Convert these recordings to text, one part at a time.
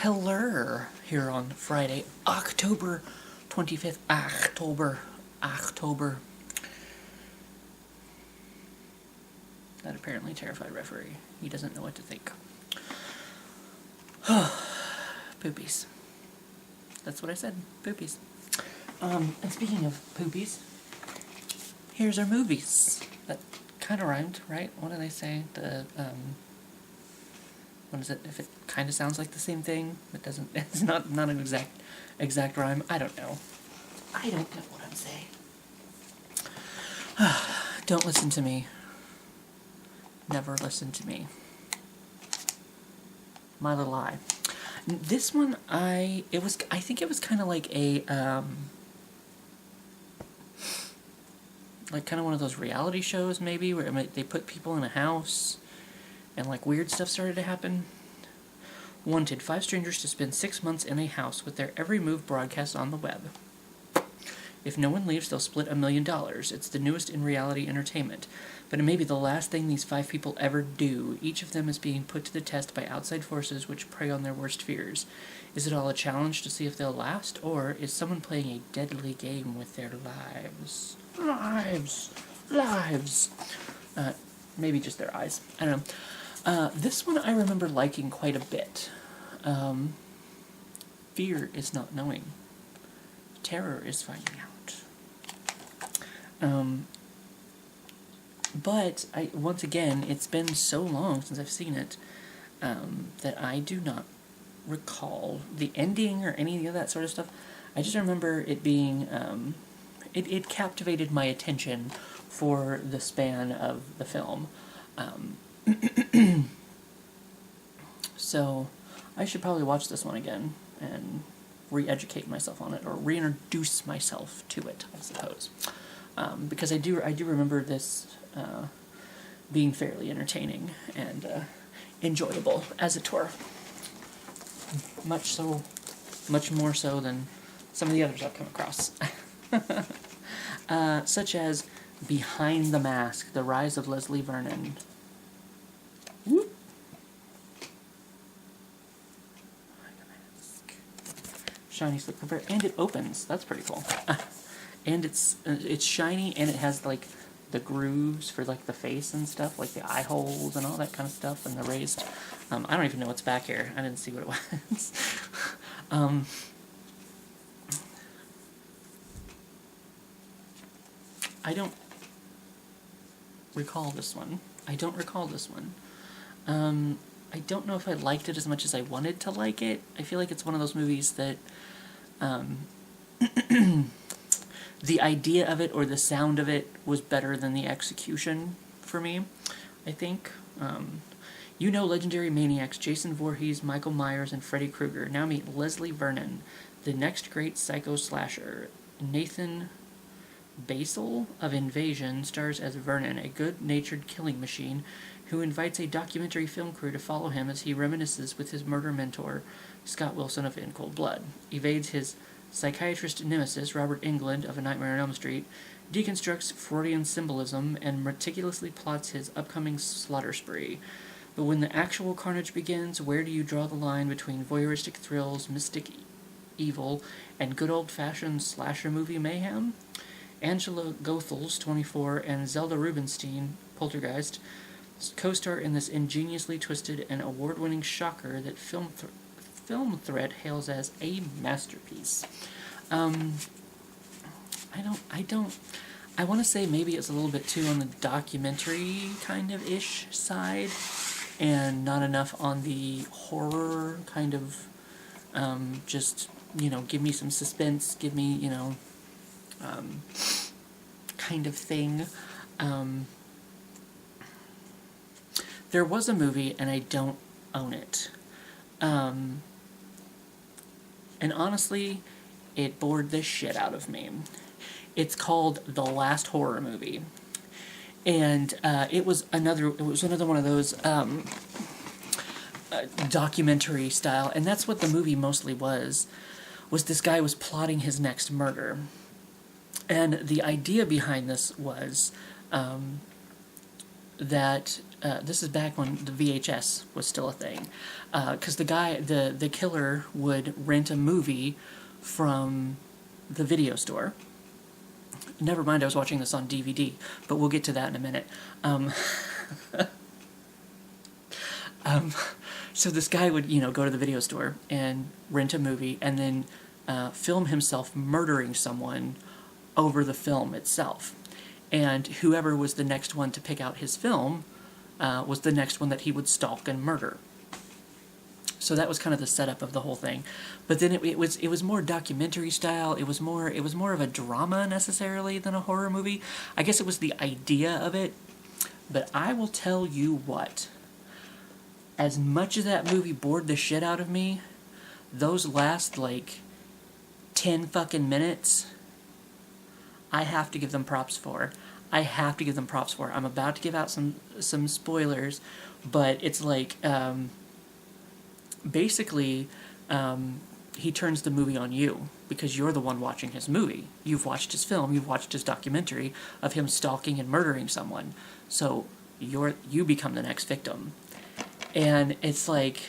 Hello, here on Friday, October 25th, October. That apparently terrified referee. He doesn't know what to think. Poopies. That's what I said, poopies. And speaking of poopies, here's our movies. That kind of rhymed, right? What did I say? What is it? If it kind of sounds like the same thing, it doesn't. It's not an exact rhyme. I don't know. I don't know what I'm saying. Don't listen to me. Never listen to me. My little lie. This one, I think it was kind of like a like kind of one of those reality shows, maybe, where they put people in a house and like weird stuff started to happen. Wanted 5 strangers to spend 6 months in a house with their every move broadcast on the web. If no one leaves, they'll split $1 million. It's the newest in reality entertainment. But it may be the last thing these 5 people ever do. Each of them is being put to the test by outside forces which prey on their worst fears. Is it all a challenge to see if they'll last, or is someone playing a deadly game with their lives? Lives! Maybe just their eyes. I don't know. This one I remember liking quite a bit. Fear is not knowing. Terror is finding out. But once again, it's been so long since I've seen it that I do not recall the ending or any of that sort of stuff. I just remember it being it captivated my attention for the span of the film. So I should probably watch this one again and re-educate myself on it, or reintroduce myself to it, I suppose. Because I do remember this being fairly entertaining and enjoyable as a tour. Much more so than some of the others I've come across. Such as Behind the Mask, The Rise of Leslie Vernon. Whoop. Shiny slip cover, and it opens. That's pretty cool. And it's shiny, and it has like the grooves for like the face and stuff, like the eye holes and all that kind of stuff, and the raised. I don't even know what's back here. I didn't see what it was. I don't recall this one. I don't know if I liked it as much as I wanted to like it. I feel like it's one of those movies that the idea of it or the sound of it was better than the execution for me, I think. Legendary maniacs Jason Voorhees, Michael Myers, and Freddy Krueger. Now meet Leslie Vernon, the next great psycho slasher. Nathan Basil of Invasion stars as Vernon, a good-natured killing machine who invites a documentary film crew to follow him as he reminisces with his murder mentor, Scott Wilson of In Cold Blood, evades his psychiatrist nemesis, Robert Englund of A Nightmare on Elm Street, deconstructs Freudian symbolism, and meticulously plots his upcoming slaughter spree. But when the actual carnage begins, where do you draw the line between voyeuristic thrills, mystic evil, and good old-fashioned slasher movie mayhem? Angela Goethals, 24, and Zelda Rubinstein, Poltergeist, co-star in this ingeniously twisted and award-winning shocker that Film Threat hails as a masterpiece. I want to say maybe it's a little bit too on the documentary kind of ish side, and not enough on the horror kind of, just, give me some suspense, give me, kind of thing. There was a movie, and I don't own it. And honestly, it bored the shit out of me. It's called The Last Horror Movie. And it was another one of those documentary style, and that's what the movie mostly was this guy was plotting his next murder. And the idea behind this was that this is back when the VHS was still a thing, because the killer would rent a movie from the video store. Never mind, I was watching this on DVD, but we'll get to that in a minute. So this guy would, go to the video store and rent a movie and then film himself murdering someone over the film itself. And whoever was the next one to pick out his film was the next one that he would stalk and murder. So that was kind of the setup of the whole thing. But then it was more documentary style. It was more of a drama necessarily than a horror movie. I guess it was the idea of it. But I will tell you what. As much as that movie bored the shit out of me, those last 10 fucking minutes, I have to give them props for. I'm about to give out some spoilers, but it's basically, he turns the movie on you because you're the one watching his movie. You've watched his film, you've watched his documentary of him stalking and murdering someone. So you become the next victim. And it's that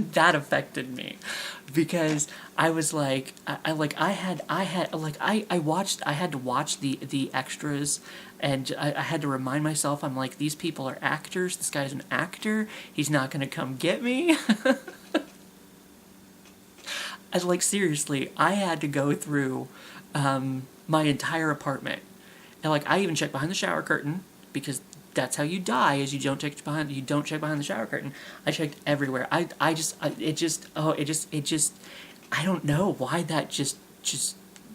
that affected me because I was I had to watch the extras, and I had to remind myself, I'm like, these people are actors, this guy's an actor, he's not gonna come get me. Seriously, I had to go through my entire apartment. And I even checked behind the shower curtain because that's how you die, is you don't check behind the shower curtain. I checked everywhere. I don't know why that just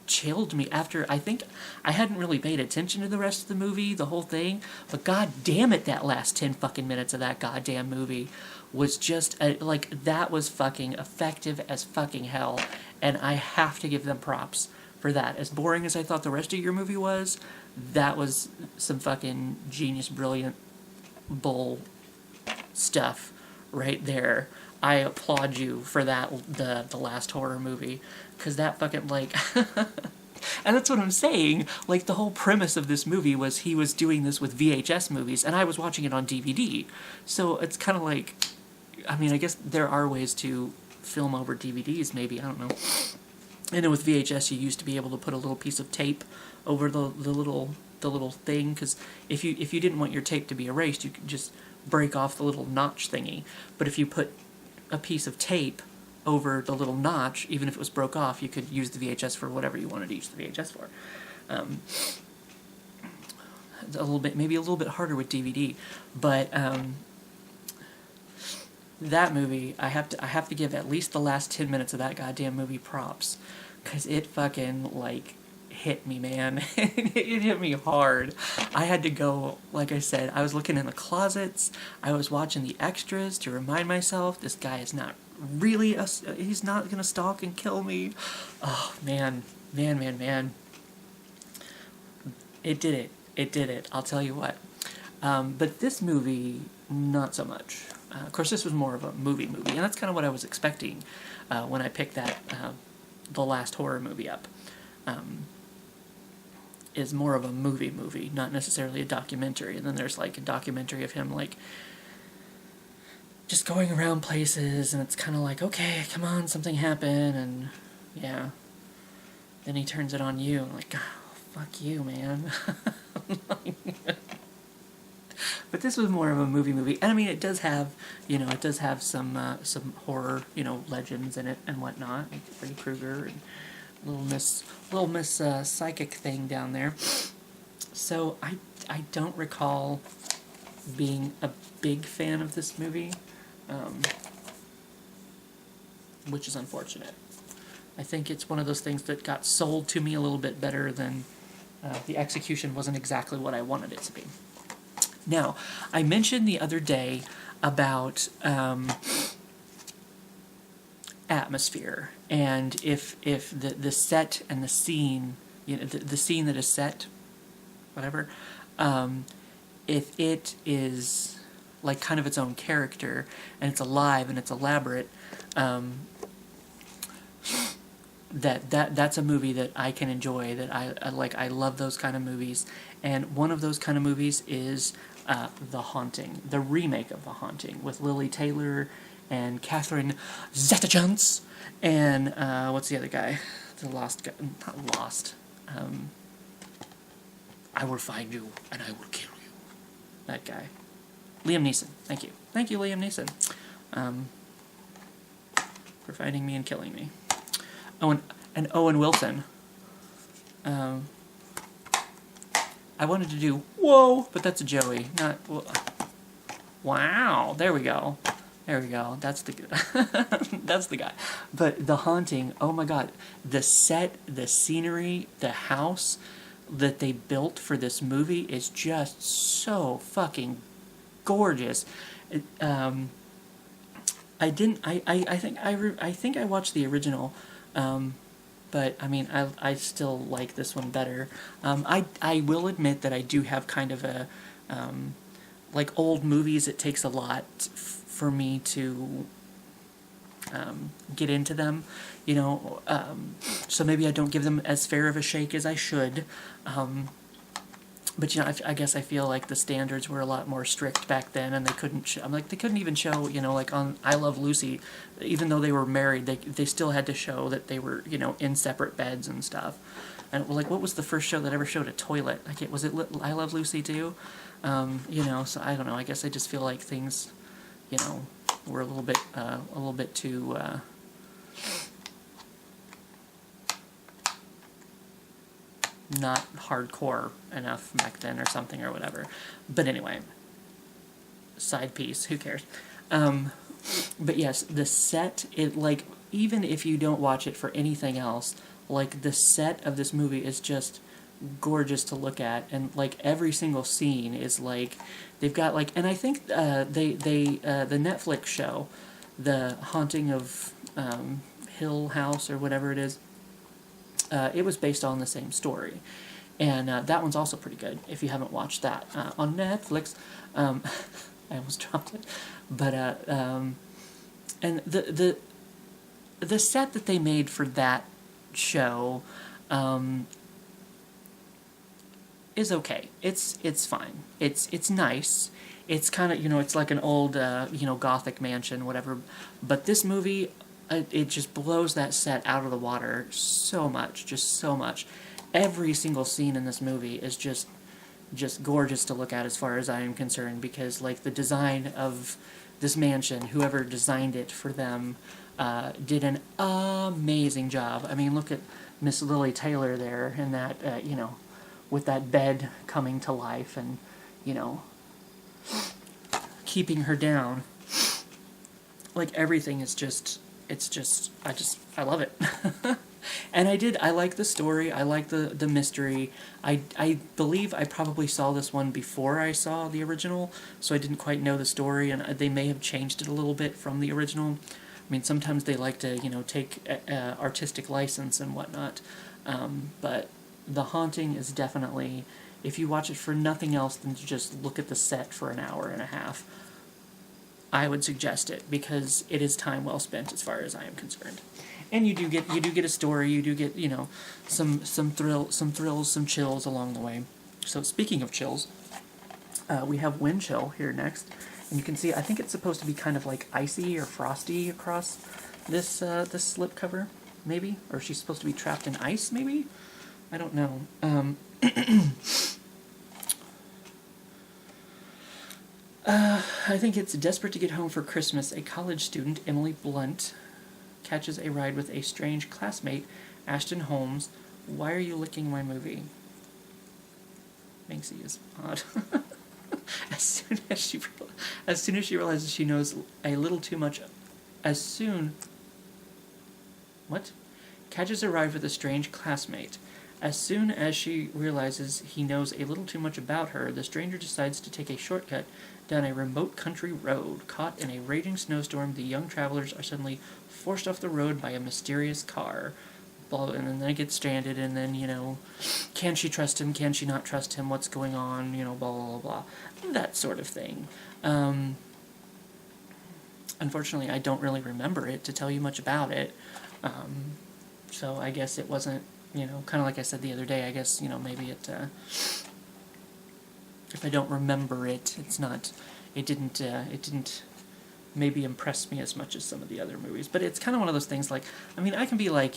chilled me after. I think I hadn't really paid attention to the rest of the movie, the whole thing, but god damn it, that last 10 fucking minutes of that goddamn movie was just that was fucking effective as fucking hell, and I have to give them props for that. As boring as I thought the rest of your movie was, that was some fucking genius, brilliant bull stuff right there. I applaud you for that, the last horror movie, because that fucking and that's what I'm saying, the whole premise of this movie was he was doing this with VHS movies, and I was watching it on DVD, so it's kind of I guess there are ways to film over DVDs, maybe, I don't know. And then with VHS, you used to be able to put a little piece of tape over the little thing, because if you didn't want your tape to be erased, you could just break off the little notch thingy. But if you put a piece of tape over the little notch, even if it was broke off, you could use the VHS for whatever you wanted to use the VHS for. Maybe a little bit harder with DVD, but that movie, I have to give at least the last 10 minutes of that goddamn movie props, because it fucking hit me, man. It hit me hard. I had to go, like I said, I was looking in the closets, I was watching the extras to remind myself this guy is not really he's not gonna stalk and kill me. Oh man. It did it, I'll tell you what. But this movie, not so much. Of course, this was more of a movie, and that's kind of what I was expecting when I picked that the last horror movie up. Is more of a movie, not necessarily a documentary. And then there's a documentary of him just going around places, and it's kind of okay, come on, something happened, and yeah. Then he turns it on you, and oh, fuck you, man. But this was more of a movie, and it does have, some horror, legends in it and whatnot, like Freddy Krueger and little Miss Psychic thing down there. So I don't recall being a big fan of this movie, which is unfortunate. I think it's one of those things that got sold to me a little bit better than the execution wasn't exactly what I wanted it to be. Now, I mentioned the other day about atmosphere, and if the set and the scene, the scene that is set, whatever, if it is kind of its own character, and it's alive and it's elaborate, that's a movie that I can enjoy, that I like. I love those kind of movies, and one of those kind of movies is The Haunting, the remake of The Haunting with Lily Taylor and Catherine Zeta-Jones, and what's the other guy? The lost guy, not lost. I will find you and I will kill you. That guy, Liam Neeson. Thank you, Liam Neeson, for finding me and killing me. Owen Wilson. I wanted to do whoa, but that's a Joey, not wow. There we go. That's the guy. But The Haunting. Oh my God, the set, the scenery, the house that they built for this movie is just so fucking gorgeous. I think I watched the original. But I mean, I still like this one better. I will admit that I do have kind of a like old movies. It takes a lot for me to get into them, so maybe I don't give them as fair of a shake as I should. But I guess I feel like the standards were a lot more strict back then, and they couldn't. They couldn't even show, like on I Love Lucy, even though they were married, they still had to show that they were, in separate beds and stuff. And like, what was the first show that ever showed a toilet? Was it I Love Lucy too? So I don't know. I guess I just feel like things, were a little bit too. Not hardcore enough back then or something or whatever. But anyway, side piece, who cares? But yes, the set, even if you don't watch it for anything else, the set of this movie is just gorgeous to look at, and every single scene is they've got and I think the Netflix show, The Haunting of Hill House or whatever it is, it was based on the same story, and that one's also pretty good if you haven't watched that on Netflix. I almost dropped it, but and the set that they made for that show is okay. It's fine. It's nice. It's kind of it's like an old Gothic mansion, whatever. But this movie, it just blows that set out of the water so much, just so much. Every single scene in this movie is just gorgeous to look at as far as I am concerned, because the design of this mansion, whoever designed it for them, did an amazing job. I mean, look at Miss Lily Taylor there in that, with that bed coming to life and, keeping her down. Everything is just, I love it. And I like the story, I like the mystery. I believe I probably saw this one before I saw the original, so I didn't quite know the story, and they may have changed it a little bit from the original. I mean, sometimes they like to, take artistic license and whatnot, but The Haunting is definitely, if you watch it for nothing else than to just look at the set for an hour and a half, I would suggest it, because it is time well spent as far as I am concerned. And you do get a story, you do get, some thrills, some chills along the way. So speaking of chills, we have Wind Chill here next, and you can see I think it's supposed to be kind of icy or frosty across this this slipcover, maybe, or she's supposed to be trapped in ice, maybe. I don't know. I think it's desperate to get home for Christmas. A college student, Emily Blunt, catches a ride with a strange classmate, Ashton Holmes. Why are you licking my movie? Banksy is odd. As soon as she realizes she knows a little too much, catches a ride with a strange classmate. As soon as she realizes he knows a little too much about her, the stranger decides to take a shortcut down a remote country road. Caught in a raging snowstorm, the young travelers are suddenly forced off the road by a mysterious car. And then they get stranded, and then, can she trust him? Can she not trust him? What's going on? Blah, blah, blah. That sort of thing. Unfortunately, I don't really remember it to tell you much about it. So I guess it wasn't, kind of like I said the other day, I guess, maybe it, if I don't remember it, it didn't maybe impress me as much as some of the other movies. But it's kind of one of those things, like, I mean, I can be like,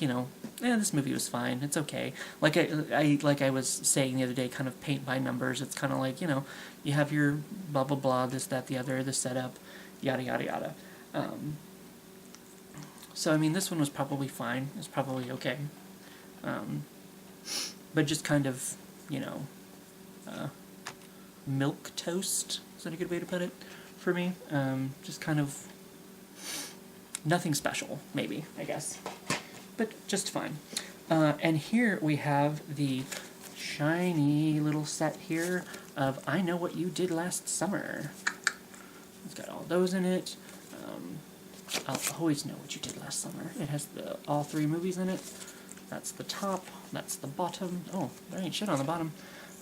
this movie was fine, it's okay. Like I was saying the other day, kind of paint by numbers. It's kind of like, you have your blah, blah, blah, this, that, the other, the setup, yada, yada, yada. So, I mean, this one was probably fine. It's probably okay. But just kind of, milk toast. Is that a good way to put it for me? Just kind of nothing special, maybe, I guess. But just fine. And here we have the shiny little set here of I Know What You Did Last Summer. It's got all those in it. I'll always know what you did last summer. It has all 3 movies in it. That's the top. That's the bottom. Oh, there ain't shit on the bottom.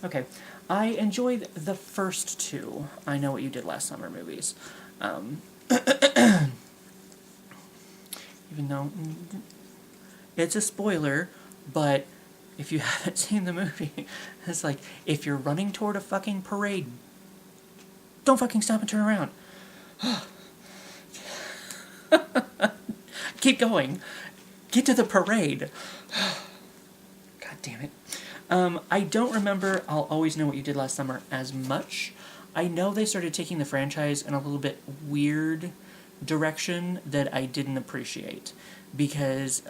Okay. I enjoyed the first 2 I Know What You Did Last Summer movies. Even though it's a spoiler, but if you haven't seen the movie, it's like, if you're running toward a fucking parade, don't fucking stop and turn around. Keep going. Get to the parade. God damn it. I don't remember I'll Always Know What You Did Last Summer as much. I know they started taking the franchise in a little bit weird direction that I didn't appreciate, because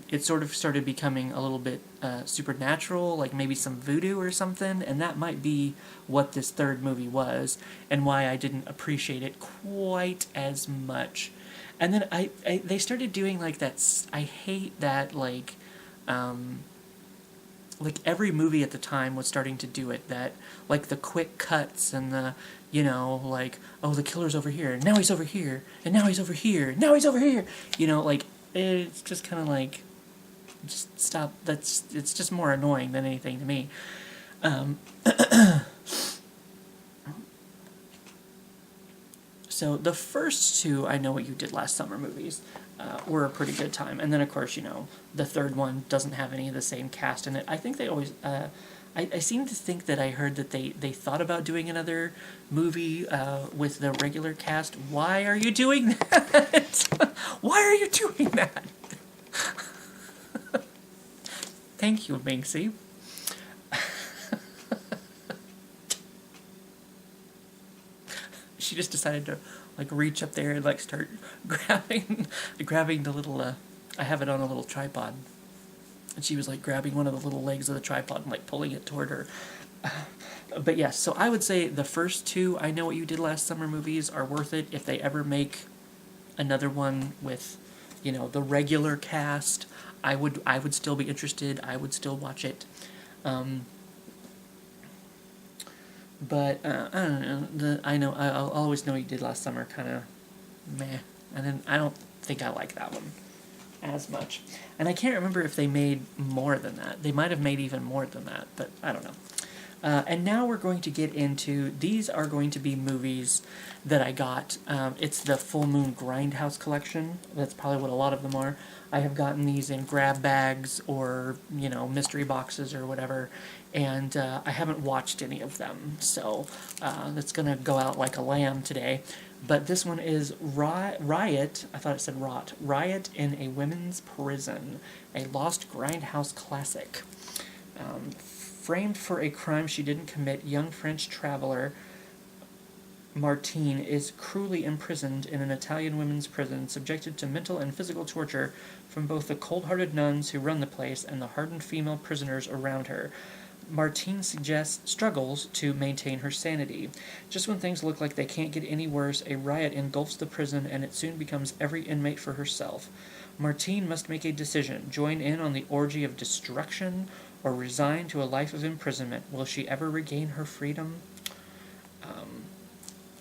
it sort of started becoming a little bit supernatural, like maybe some voodoo or something, and that might be what this third movie was, and why I didn't appreciate it quite as much. And then they started doing like that. I hate that, like every movie at the time was starting to do it, that like the quick cuts and the, like, oh, the killer's over here, now he's over here, and now he's over here, now he's over here, like, it's just kind of like, just stop. It's just more annoying than anything to me. So the first 2 I Know What You Did Last Summer movies were a pretty good time. And then, of course, the third one doesn't have any of the same cast in it. I think they always... I seem to think that I heard that they thought about doing another movie with the regular cast. Why are you doing that? Why are you doing that? Thank you, Minxie. She just decided to like reach up there and like start grabbing the little I have it on a little tripod, and she was like grabbing one of the little legs of the tripod and like pulling it toward her. But yes, so I would say the first 2 I Know What You Did Last Summer movies are worth it. If they ever make another one with, the regular cast, I would still be interested. I would still watch it. But I don't know. I'll Always Know You Did Last Summer, kind of meh. And then I don't think I like that one as much. And I can't remember if they made more than that. They might have made even more than that, but I don't know. And now we're going to get into, these are going to be movies that I got. It's the Full Moon Grindhouse collection. That's probably what a lot of them are. I have gotten these in grab bags or, mystery boxes or whatever, and I haven't watched any of them, so it's going to go out like a lamb today. But this one is Riot, I thought it said Rot, Riot in a Women's Prison, a Lost Grindhouse classic. Framed for a crime she didn't commit, young French traveler Martine is cruelly imprisoned in an Italian women's prison, subjected to mental and physical torture from both the cold-hearted nuns who run the place and the hardened female prisoners around her. Martine struggles to maintain her sanity. Just when things look like they can't get any worse, a riot engulfs the prison, and it soon becomes every inmate for herself. Martine must make a decision: join in on the orgy of destruction, or resign to a life of imprisonment. Will she ever regain her freedom?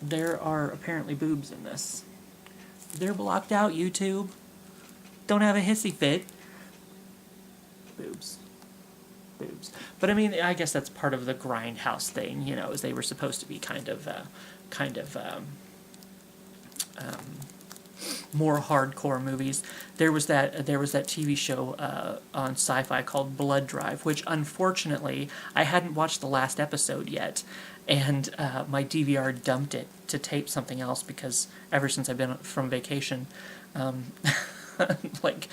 There are apparently boobs in this. They're blocked out, YouTube. Don't have a hissy fit. Boobs. But I mean, I guess that's part of the Grindhouse thing, is they were supposed to be kind of more hardcore movies. There was that TV show on Sci-Fi called Blood Drive, which unfortunately I hadn't watched the last episode yet, and my DVR dumped it to tape something else because ever since I've been from vacation, like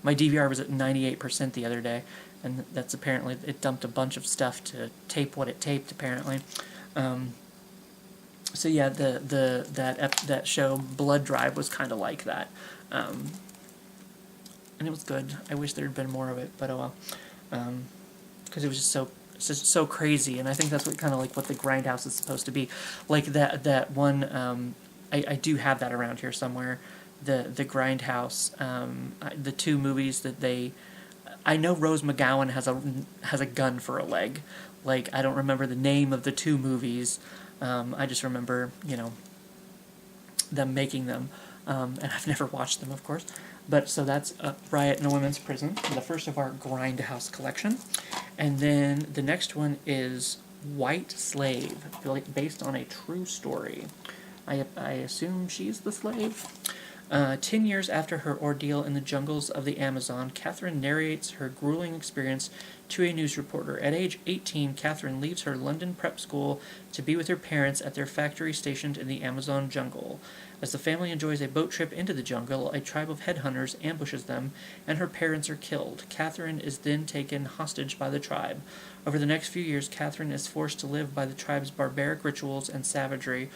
my DVR was at 98% the other day, and that's apparently it dumped a bunch of stuff to tape what it taped apparently. So yeah, that show Blood Drive was kind of like that, and it was good. I wish there had been more of it, but oh well, because it was just so crazy, and I think that's what kind of like what the Grindhouse is supposed to be, like that one. I do have that around here somewhere, the Grindhouse, the two movies that they. I know Rose McGowan has a gun for a leg, like I don't remember the name of the two movies. I just remember, them making them, and I've never watched them, of course. But so that's Riot in a Women's Prison, the first of our Grindhouse collection. And then the next one is White Slave, based on a true story. I assume she's the slave. 10 years after her ordeal in the jungles of the Amazon, Catherine narrates her grueling experience to a news reporter. At age 18, Catherine leaves her London prep school to be with her parents at their factory stationed in the Amazon jungle. As the family enjoys a boat trip into the jungle, a tribe of headhunters ambushes them, and her parents are killed. Catherine is then taken hostage by the tribe. Over the next few years, Catherine is forced to live by the tribe's barbaric rituals and savagery,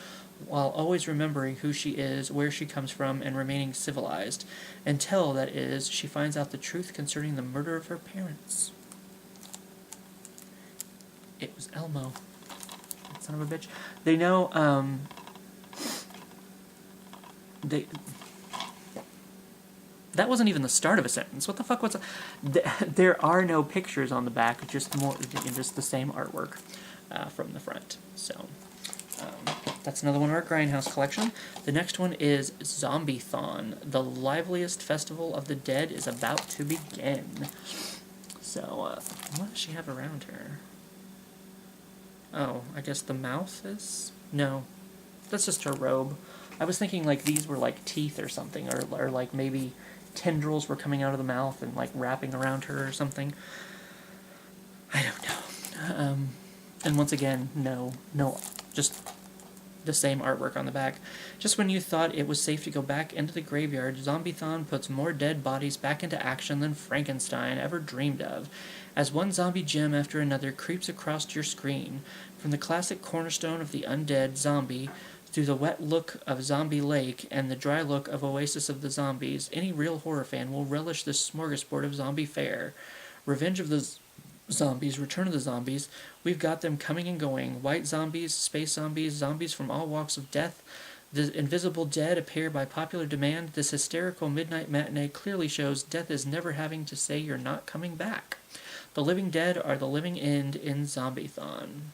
while always remembering who she is, where she comes from, and remaining civilized, until, that is, she finds out the truth concerning the murder of her parents. It was Elmo. That son of a bitch. They know, that wasn't even the start of a sentence. What the fuck was there are no pictures on the back, just the same artwork from the front. So, that's another one of our Grindhouse collection. The next one is Zombie-thon. The liveliest festival of the dead is about to begin. So, what does she have around her? Oh, I guess the mouth is? No. That's just her robe. I was thinking like these were like teeth or something, or like maybe tendrils were coming out of the mouth and like wrapping around her or something. I don't know. And once again, no, just the same artwork on the back. Just when you thought it was safe to go back into the graveyard, Zombie-thon puts more dead bodies back into action than Frankenstein ever dreamed of, as one zombie gem after another creeps across your screen. From the classic cornerstone of the undead, Zombie, through the wet look of Zombie Lake and the dry look of Oasis of the Zombies, any real horror fan will relish this smorgasbord of zombie fare. Revenge of the Zombies, Return of the Zombies, we've got them coming and going. White zombies, space zombies, zombies from all walks of death. The invisible dead appear by popular demand. This hysterical midnight matinee clearly shows death is never having to say you're not coming back. The living dead are the living end in Zombie-thon.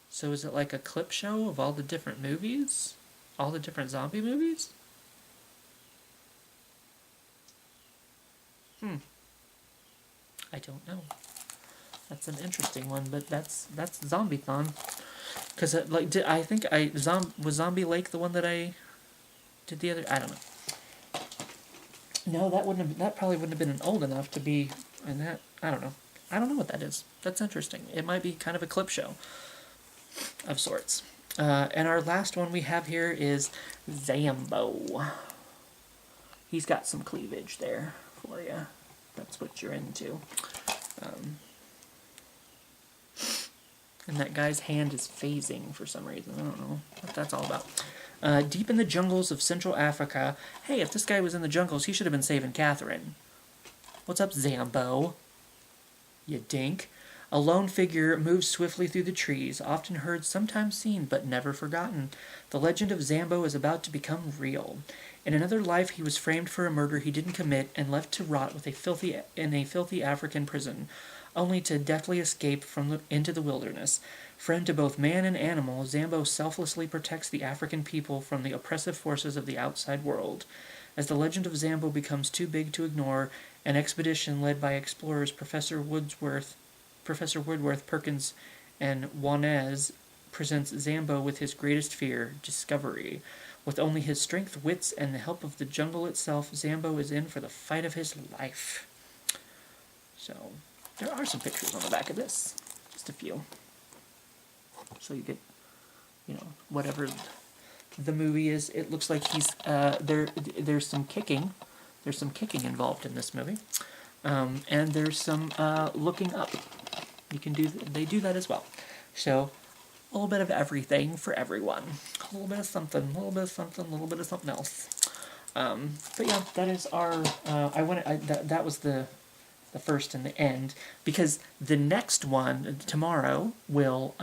So is it like a clip show of all the different movies? All the different zombie movies? I don't know. That's an interesting one, but that's Zombie-thon. Because was Zombie Lake the one that I did the other? I don't know. No, that probably wouldn't have been old enough to be in that. I don't know. I don't know what that is. That's interesting. It might be kind of a clip show of sorts. And our last one we have here is Sambo. He's got some cleavage there for you. That's what you're into. And that guy's hand is phasing for some reason. I don't know what that's all about. Deep in the jungles of Central Africa. Hey, if this guy was in the jungles, he should have been saving Catherine. What's up, Sambo? You dink. A lone figure moves swiftly through the trees, often heard, sometimes seen, but never forgotten. The legend of Sambo is about to become real. In another life, he was framed for a murder he didn't commit and left to rot in a filthy African prison, only to deftly escape into the wilderness. Friend to both man and animal, Sambo selflessly protects the African people from the oppressive forces of the outside world. As the legend of Sambo becomes too big to ignore, an expedition led by explorers Professor Woodworth Perkins and Wanez presents Sambo with his greatest fear, discovery. With only his strength, wits, and the help of the jungle itself, Sambo is in for the fight of his life. So, there are some pictures on the back of this. Just a few. So you get, whatever the movie is. It looks like he's, there's some kicking. There's some kicking involved in this movie. And there's some looking up. They do that as well. So, a little bit of everything for everyone. A little bit of something, a little bit of something, a little bit of something else. But yeah, that is our. That was the first and the end, because the next one tomorrow will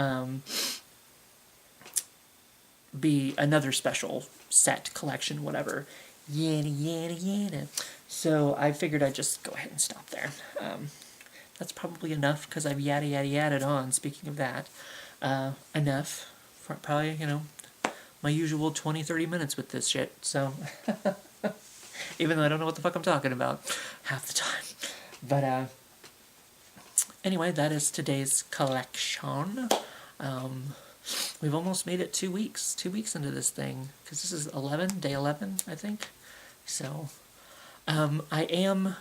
be another special set collection, whatever. Yada. So I figured I'd just go ahead and stop there. That's probably enough because I've yada on. Speaking of that, enough for probably my usual 20-30 minutes with this shit. So even though I don't know what the fuck I'm talking about half the time, but anyway, that is today's collection. We've almost made it 2 weeks. 2 weeks into this thing, because this is day 11, I think. So, I am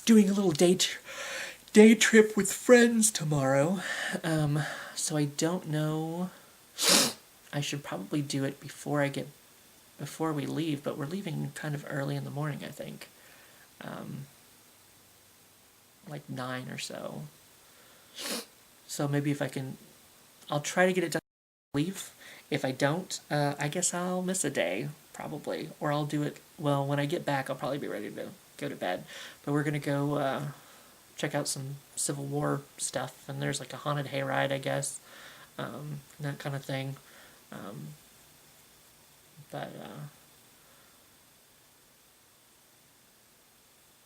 doing a little day trip with friends tomorrow. So I don't know. I should probably do it before we leave, but we're leaving kind of early in the morning, I think. Like 9 or so. So maybe if I can, I'll try to get it done before I leave. If I don't, I guess I'll miss a day, probably. Or I'll do it, well, when I get back, I'll probably be ready to go to bed. But we're going to go check out some Civil War stuff. And there's like a haunted hayride, I guess. That kind of thing. But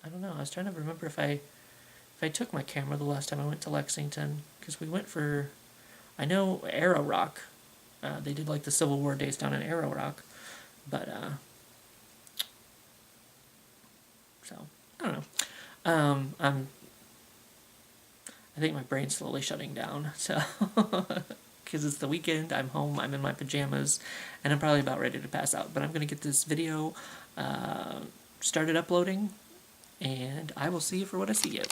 I don't know. I was trying to remember if I took my camera the last time I went to Lexington, because we went for, I know Arrow Rock. They did like the Civil War days down in Arrow Rock, but so I don't know. I think my brain's slowly shutting down. So because it's the weekend, I'm home, I'm in my pajamas, and I'm probably about ready to pass out. But I'm gonna get this video started uploading, and I will see you for what I see you.